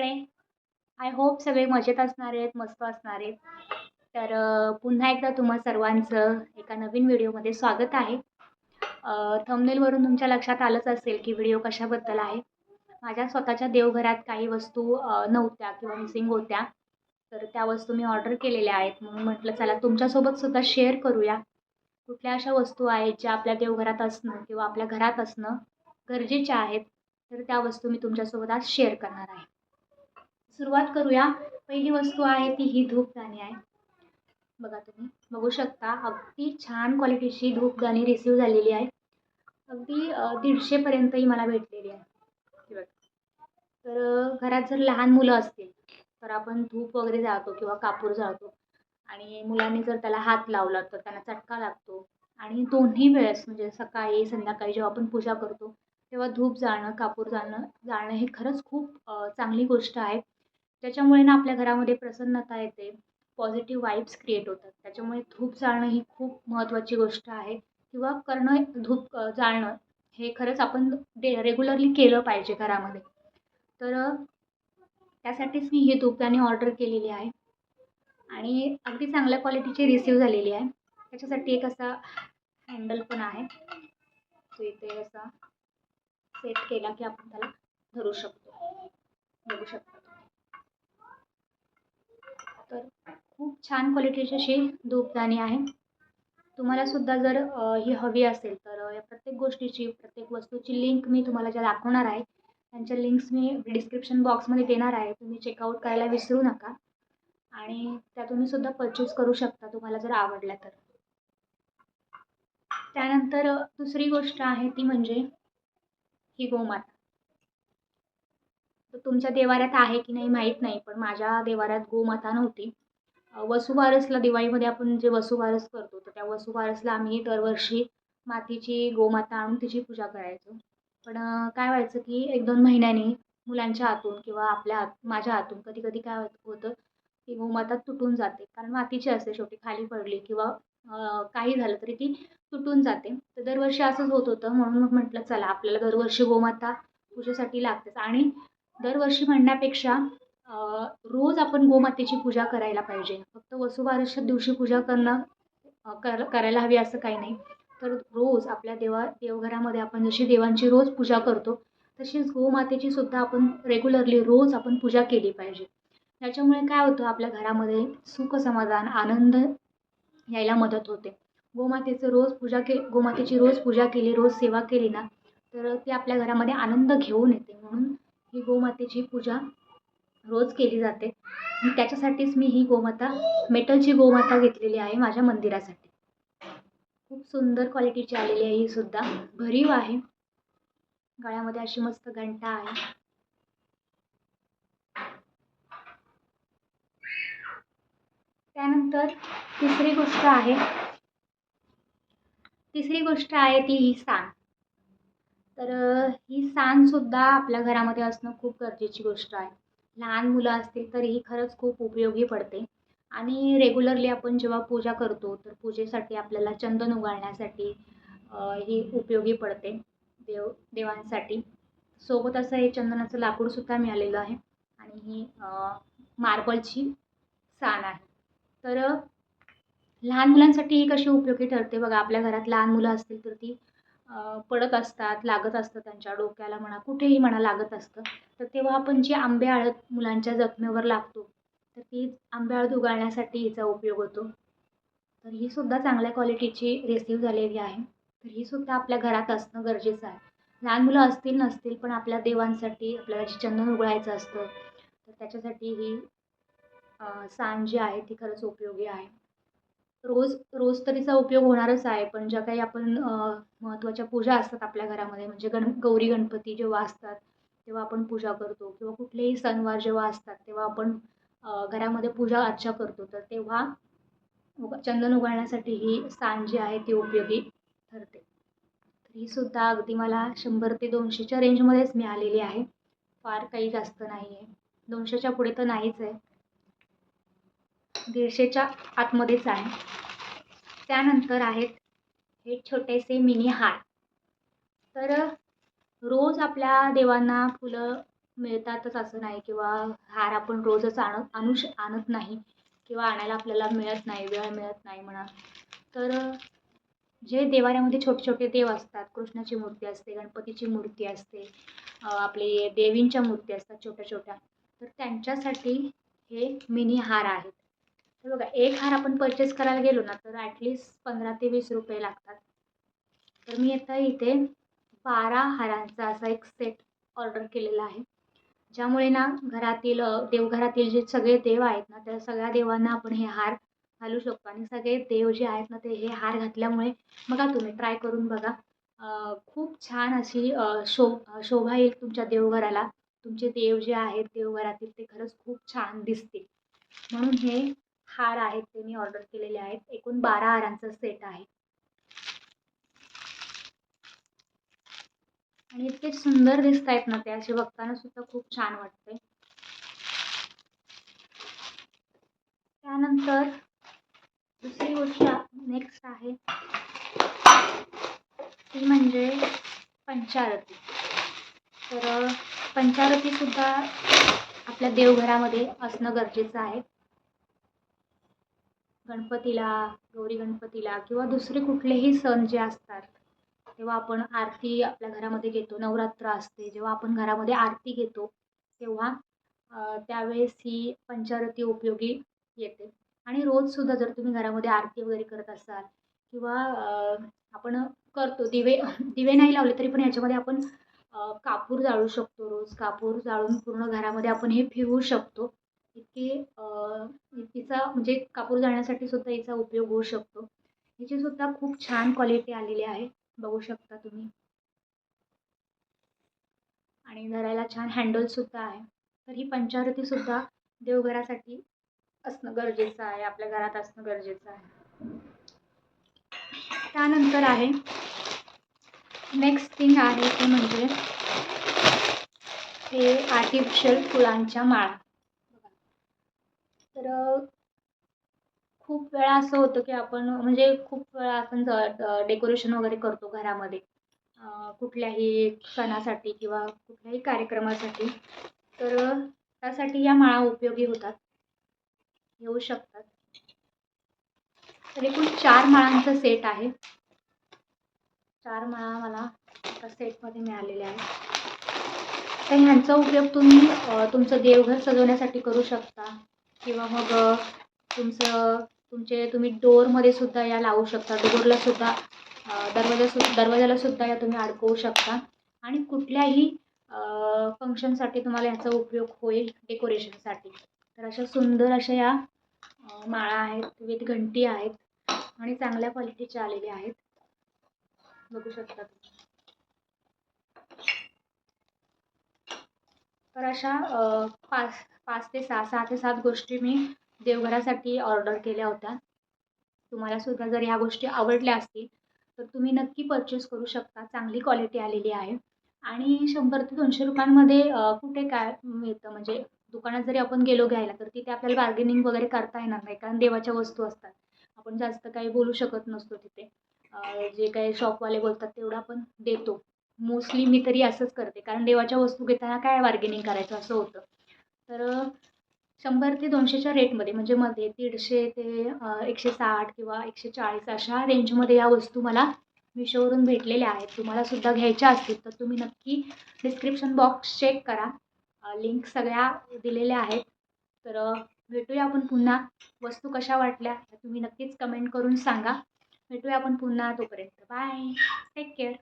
आहे? I hope सगळे मजेत असणार आहेत, मस्त असणार आहेत. तर पुन्हा एकदा तुम्हा सर्वांचं एका नवीन व्हिडिओमध्ये स्वागत आहे. थंबनेलवरून तुमच्या लक्षात आलंच असेल की व्हिडिओ कशाबद्दल आहे. माझ्या स्वतःच्या देवघरात काही वस्तू नव्हत्या किंवा मिसिंग होत्या. तर त्या वस्तू मी ऑर्डर केलेल्या आहेत. म्हणून म्हटलं चला तुमच्यासोबत सुद्धा शेअर करूया. कुठल्या अशा वस्तू आहेत ज्या आपल्या देवघरात असणं किंवा आपल्या घरात असणं गरजेच्या आहेत. तर त्या वस्तू मी तुमच्यासोबत आज शेअर करणार आहे. सुरुवात करूया. पहिली वस्तू आहे ती ही धूपदाणी आहे. बघा तुम्ही बघू शकता अगदी छान क्वालिटीची धूपदाणी रिसीव झालेली आहे. अगदी 150 पर्यंतही मला भेटलेली आहे. हे बघा. तर घरात जर लहान मुलं असतील तर आपण धूप वगैरे जाळतो किंवा कापूर जाळतो आणि मुलांनी जर त्याला हात लावला तर त्यांना चटका लागतो. आणि दोन्ही वेळेस म्हणजे सकाळी संध्याकाळी जेव्हा आपण पूजा करतो तेव्हा धूप जाळणं कापूर जाळणं हे खरंच खूप चांगली गोष्ट आहे. त्याच्यामुळे ना आपल्या घरामध्ये प्रसन्नता येते, पॉझिटिव्ह वाइब्स क्रिएट होतात. त्याच्यामुळे धूप जाळणं ही खूप महत्त्वाची गोष्ट आहे किंवा करणं धूप जाळणं हे खरंच आपण रेग्युलरली केलं पाहिजे घरामध्ये. तर त्यासाठीच मी ही धूपदाणी ऑर्डर केलेली आहे आणि अगदी चांगल्या क्वालिटीची रिसीव झालेली आहे. त्याच्यासाठी एक असा हँडल पण आहे, तो इथे असा सेट केला की आपण त्याला धरू शकतो. बघू शकता तर खूप छान क्वालिटीची अशी धूपदाणी आहे. तुम्हाला सुद्धा जर ही हवी असेल तर या प्रत्येक गोष्टीची प्रत्येक वस्तूची लिंक मी तुम्हाला ज्या दाखवणार आहे त्यांच्या लिंक्स मी डिस्क्रिप्शन बॉक्समध्ये देणार आहे. तुम्ही चेकआउट करायला विसरू नका आणि त्या तुम्ही सुद्धा परचेस करू शकता तुम्हाला जर आवडल्या तर. त्यानंतर दुसरी गोष्ट आहे ती म्हणजे ही गोमाता. तर तुमच्या देवाऱ्यात आहे की नाही माहीत नाही, पण माझ्या देवाऱ्यात गोमाता नव्हती. वसुबारसला दिवाळीमध्ये आपण जे वसुबारस करतो तर त्या वसुबारसला आम्ही दरवर्षी मातीची गोमाता आणून तिची पूजा करायचो. पण काय व्हायचं की 1-2 महिन्यांनी मुलांच्या हातून किंवा माझ्या हातून कधी कधी काय होतं की गोमाता तुटून जाते. कारण मातीची असते, शेवटी खाली पडली किंवा काही झालं तरी ती तुटून जाते. तर दरवर्षी असंच होत होतं. म्हणून मग म्हटलं चला आपल्याला दरवर्षी गोमाता पूजेसाठी लागतेच आणि दरवर्षी म्हणण्यापेक्षा रोज आपण गोमातेची पूजा करायला पाहिजे. फक्त वसुबारसच्या दिवशी पूजा करणं करायला हवी असं काही नाही. तर रोज आपल्या देवघरामध्ये आपण जशी देवांची रोज पूजा करतो तशीच गोमातेची सुद्धा आपण रेग्युलरली रोज आपण पूजा केली पाहिजे. त्याच्यामुळे काय होतं आपल्या घरामध्ये सुख समाधान आनंद यायला मदत होते. गोमातेची रोज पूजा केली, रोज सेवा केली ना तर ती आपल्या घरामध्ये आनंद घेऊन येते. म्हणून ही गोमातेची पूजा रोज केली जाते. त्याच्यासाठीच मी ही गोमाता मेटलची गोमाता घेतलेली आहे माझ्या मंदिरासाठी. खूप सुंदर क्वालिटीची आलेली आहे ही सुद्धा. भरीव आहे. गळ्यामध्ये अशी मस्त घंटा आहे. त्यानंतर तिसरी गोष्ट आहे ती ही साण. तर ही साण सुद्धा आपल्या घरामध्ये असणं खूप गरजेची गोष्ट आहे. लहान मुलं असतील तर ही खरंच खूप उपयोगी पडते आणि रेग्युलरली आपण जेव्हा पूजा करतो तर पूजेसाठी आपल्याला चंदन उगाळण्यासाठी ही उपयोगी पडते देवांसाठी. सोबत असं हे चंदनाचं लाकूडसुद्धा मिळालेलं आहे आणि ही मार्बलची साण आहे. तर लहान मुलांसाठी ही कशी उपयोगी ठरते बघा. आपल्या घरात लहान मुलं असतील तर ती पडत असतात, लागत असतं, त्यांच्या डोक्याला म्हणा कुठेही म्हणा लागत असतं. तर तेव्हा आपण जी आंबे हळद मुलांच्या जखमेवर लागतो तर ती आंबे हळद उगाळण्यासाठी हिचा उपयोग होतो. तर ही सुद्धा चांगल्या क्वालिटीची रिसीव झालेली आहे. तर ही सुद्धा आपल्या घरात असणं गरजेचं आहे. लहान मुलं असतील नसतील पण आपल्या देवांसाठी आपल्याला जे चंदन उगाळायचं असतं तर त्याच्यासाठी ही साण जी आहे ती खरंच उपयोगी आहे. रोज रोज तर तिचा उपयोग होणारच आहे, पण ज्या काही आपण महत्त्वाच्या पूजा असतात आपल्या घरामध्ये म्हणजे गौरी गणपती जेव्हा असतात तेव्हा आपण पूजा करतो किंवा कुठलेही सणवार जेव्हा असतात तेव्हा आपण घरामध्ये पूजा अर्चा करतो. तर तेव्हा चंदन उगाळण्यासाठी ही साण जी आहे ती उपयोगी ठरते. तर ही सुद्धा अगदी मला 100 ते 200च्या रेंजमध्येच मिळालेली आहे. फार काही जास्त नाही आहे. 200च्या पुढे तर नाहीच आहे. 150च्या आतमध्येच आहे. त्यानंतर आहेत हे छोटेसे मिनी हार. तर रोज आपल्या देवांना फुलं मिळतातच असं नाही, किंवा हार आपण रोजच आणत नाही, किंवा आणायला आपल्याला मिळत नाही, वेळ मिळत नाही म्हणा. तर जे देवाऱ्यामध्ये छोटे छोटे देव असतात, कृष्णाची मूर्ती असते, गणपतीची मूर्ती असते, आपली देवींच्या मूर्ती असतात छोट्या छोट्या, तर त्यांच्यासाठी हे मिनी हार आहेत. तर बघा, एक हार आपण परचेस करायला गेलो ना तर ॲटलिस्ट 15 ते 20 रुपये लागतात. तर मी आता इथे 12 हारांचा असा एक सेट ऑर्डर केलेला आहे, ज्यामुळे ना घरातील देवघरातील जे सगळे देव आहेत ना, त्या सगळ्या देवांना आपण हे हार घालू शकतो. आणि सगळे देव जे आहेत ना, ते हे हार घातल्यामुळे बघा, तुम्ही ट्राय करून बघा. खूप छान अशी शोभा येईल तुमच्या देवघराला. तुमचे देव जे आहेत देवघरातील ते खरंच खूप छान दिसतील. म्हणून हे हार आहेत ते मी ऑर्डर केलेले आहेत. एकूण 12 हारांचा सेट आहे. आणि इतके सुंदर दिसत आहेत ना ते, असे बघताना सुद्धा खूप छान वाटते. त्यानंतर दुसरी गोष्ट नेक्स्ट आहे ती म्हणजे पंचारती. तर पंचारतीसुद्धा आपल्या देवघरामध्ये असणं गरजेचं आहे. गणपतीला, गौरी गणपतीला किंवा दुसरे कुठलेही सण जे असतात तेव्हा आपण आरती आपल्या घरामध्ये घेतो. नवरात्र असते जेव्हा आपण घरामध्ये आरती घेतो, तेव्हा त्यावेळेस ही पंचारती उपयोगी येते. आणि रोजसुद्धा जर तुम्ही घरामध्ये आरती वगैरे करत असाल, किंवा आपण करतो दिवे दिवे नाही लावले तरी पण याच्यामध्ये आपण कापूर जाळू शकतो. रोज कापूर जाळून पूर्ण घरामध्ये आपण हे फिरवू शकतो. इतकी तिचा म्हणजे कापूर जाळण्यासाठी सुद्धा हिचा उपयोग होऊ शकतो. हिची सुद्धा खूप छान क्वालिटी आलेली आहे, बघू शकता तुम्ही. आणि धरायला छान हँडलसुद्धा आहे. तर ही पंचारतीसुद्धा देवघरासाठी असणं गरजेचं आहे, आपल्या घरात असणं गरजेचं आहे. त्यानंतर आहे नेक्स्ट थिंग आहे ते म्हणजे हे आर्टिफिशियल फुलांच्या माळा. तर खूप वेळा असं होतं की आपण म्हणजे खूप वेळा आपण डेकोरेशन वगैरे करतो घरामध्ये, कुठल्याही सणासाठी किंवा कुठल्याही कार्यक्रमासाठी. तर त्यासाठी या माळा उपयोगी होतात, येऊ शकतात. तर एकूण 4 माळांचा सेट आहे. 4 माळा मला एका सेटमध्ये मिळालेल्या आहेत. तर ह्यांचा उपयोग तुम्ही तुमचं देवघर सजवण्यासाठी करू शकता, किंवा मग तुम्ही डोअरमध्ये सुद्धा या लावू शकता. डोअरला सुद्धा दरवाजाला सुद्धा या तुम्ही अडकवू शकता. आणि कुठल्याही फंक्शनसाठी तुम्हाला याचा उपयोग होईल, डेकोरेशनसाठी. तर अशा सुंदर अशा या माळा आहेत, विथ घंटी आहेत आणि चांगल्या क्वालिटीच्या आलेल्या आहेत, बघू शकता तुम्ही. तर अशा 5 ते 6 ते 7 गोष्टी मी देवघरासाठी ऑर्डर केल्या होत्या. तुम्हाला सुद्धा जर ह्या गोष्टी आवडल्या असतील तर तुम्ही नक्की परचेस करू शकता. चांगली क्वालिटी आलेली आहे. आणि 100 ते 200 रुपयांमध्ये कुठे काय मिळतं, म्हणजे दुकानात जरी आपण गेलो घ्यायला तर तिथे आपल्याला बार्गेनिंग वगैरे करता येणार नाही, कारण देवाच्या वस्तू असतात. आपण जास्त काही बोलू शकत नसतो तिथे. जे काही शॉपवाले बोलतात तेवढं आपण देतो. मोस्टली मी तरी असंच करते, कारण देवाच्या वस्तू घेताना काय बार्गेनिंग करायचं असं होतं. तर 100 ते 200च्या रेटमध्ये, म्हणजे मध्ये 150 ते 160 किंवा 140 अशा रेंजमध्ये या वस्तू मला मिशोवरून भेटलेल्या आहेत. तुम्हाला सुद्धा घ्यायच्या असतील तर तुम्ही नक्की डिस्क्रिप्शन बॉक्स चेक करा, लिंक सगळ्या दिलेल्या आहेत. तर भेटूया आपण पुन्हा. वस्तू कशा वाटल्या तुम्ही नक्कीच कमेंट करून सांगा. भेटूया आपण पुन्हा, तोपर्यंत बाय, टेक केअर.